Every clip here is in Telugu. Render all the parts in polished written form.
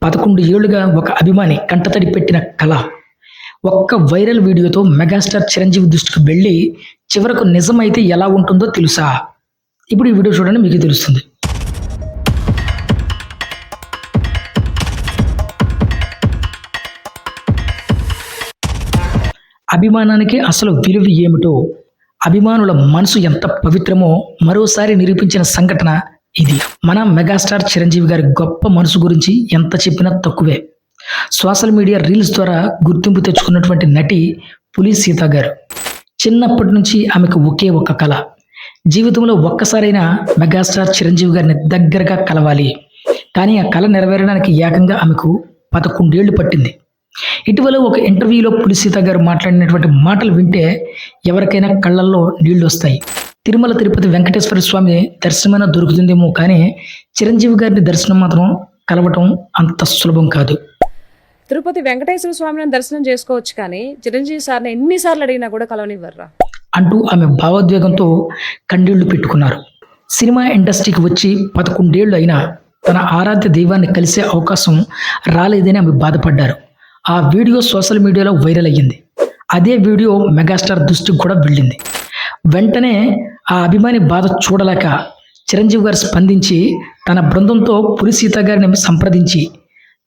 11 ఏళ్లుగా ఒక అభిమాని కంటతడి పెట్టిన కళ ఒక్క వైరల్ వీడియోతో మెగాస్టార్ చిరంజీవి దృష్టికి వెళ్ళి చివరకు నిజమైతే ఎలా ఉంటుందో తెలుసా? ఇప్పుడు ఈ వీడియో చూడండి, మీకు తెలుస్తుంది. అభిమానానికి అసలు విలువ ఏమిటో, అభిమానుల మనసు ఎంత పవిత్రమో మరోసారి నిరూపించిన సంఘటన ఇది. మన మెగాస్టార్ చిరంజీవి గారి గొప్ప మనసు గురించి ఎంత చెప్పినా తక్కువే. సోషల్ మీడియా రీల్స్ ద్వారా గుర్తింపు తెచ్చుకున్నటువంటి నటి పులి సీత గారు. చిన్నప్పటి నుంచి ఆమెకు ఒకే ఒక కళ, జీవితంలో ఒక్కసారైనా మెగాస్టార్ చిరంజీవి గారిని దగ్గరగా కలవాలి. కానీ ఆ కళ నెరవేరడానికి ఏకంగా ఆమెకు 11 ఏళ్లు పట్టింది. ఇటీవల ఒక ఇంటర్వ్యూలో పులి సీత గారు మాట్లాడినటువంటి మాటలు వింటే ఎవరికైనా కళ్ళల్లో నీళ్లు వస్తాయి. తిరుమల తిరుపతి వెంకటేశ్వర స్వామి దర్శనమైనా దొరుకుతుందేమో, కానీ చిరంజీవి గారిని దర్శనం మాత్రం కలవటం అంత సులభం కాదు. తిరుపతి వెంకటేశ్వర స్వామిని దర్శనం చేసుకోవచ్చు, కానీ చిరంజీవి సార్ని ఎన్నిసార్లు అడిగినా కూడా కలవనివ్వర్రా అంటూ ఆమె భావోద్వేగంతో కన్నీళ్లు పెట్టుకున్నారు. సినిమా ఇండస్ట్రీకి వచ్చి 11 ఏళ్లు అయినా తన ఆరాధ్య దైవాన్ని కలిసే అవకాశం రాలేదని ఆమె బాధపడ్డారు. ఆ వీడియో సోషల్ మీడియాలో వైరల్ అయ్యింది. అదే వీడియో మెగాస్టార్ దృష్టికి కూడా వెళ్ళింది. వెంటనే ఆ అభిమాని బాధ చూడలేక చిరంజీవి గారు స్పందించి తన బృందంతో పులి సీత గారిని సంప్రదించి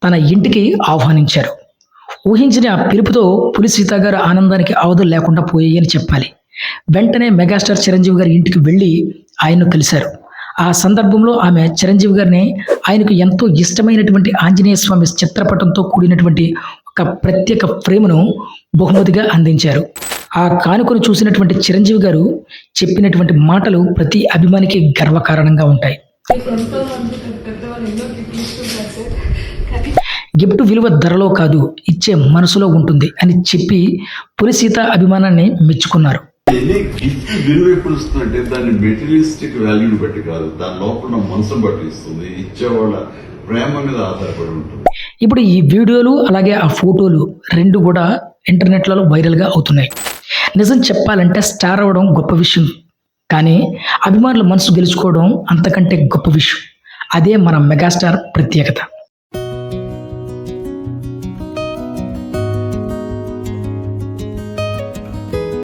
తన ఇంటికి ఆహ్వానించారు. ఊహించిన ఆ పిలుపుతో పులి సీత గారు ఆనందానికి అవధులు లేకుండా పోయాయని చెప్పాలి. వెంటనే మెగాస్టార్ చిరంజీవి గారి ఇంటికి వెళ్ళి ఆయన్ను కలిశారు. ఆ సందర్భంలో ఆమె చిరంజీవి గారిని ఆయనకు ఎంతో ఇష్టమైనటువంటి ఆంజనేయ స్వామి చిత్రపటంతో కూడినటువంటి ఒక ప్రత్యేక ఫ్రేమ్ను బహుమతిగా అందించారు. ఆ కానుకను చూసినటువంటి చిరంజీవి గారు చెప్పినటువంటి మాటలు ప్రతి అభిమానికి గర్వకారణంగా ఉంటాయి. గిఫ్ట్ విలువ ధరలో కాదు, ఇచ్చే మనసులో ఉంటుంది అని చెప్పి పులి సీత అభిమానాన్ని మెచ్చుకున్నారు. గిఫ్ట్ విలువ ఎప్పుడు ఇస్తుందంటే దాన్ని మెటీరియలిస్టిక్ వాల్యూని బట్టి కాదు, దాని లోపల మనసును బట్టి ఇస్తుంది. ఇచ్చేవాళ్ళ ప్రేమ మీద ఆధారపడి ఉంటుంది. ఇప్పుడు ఈ వీడియోలు అలాగే ఆ ఫోటోలు రెండు కూడా ఇంటర్నెట్లలో వైరల్గా అవుతున్నాయి. నిజం చెప్పాలంటే స్టార్ అవ్వడం గొప్ప విషయం, కానీ అభిమానుల మనసు గెలుచుకోవడం అంతకంటే గొప్ప విషయం. అదే మన మెగాస్టార్ ప్రత్యేకత.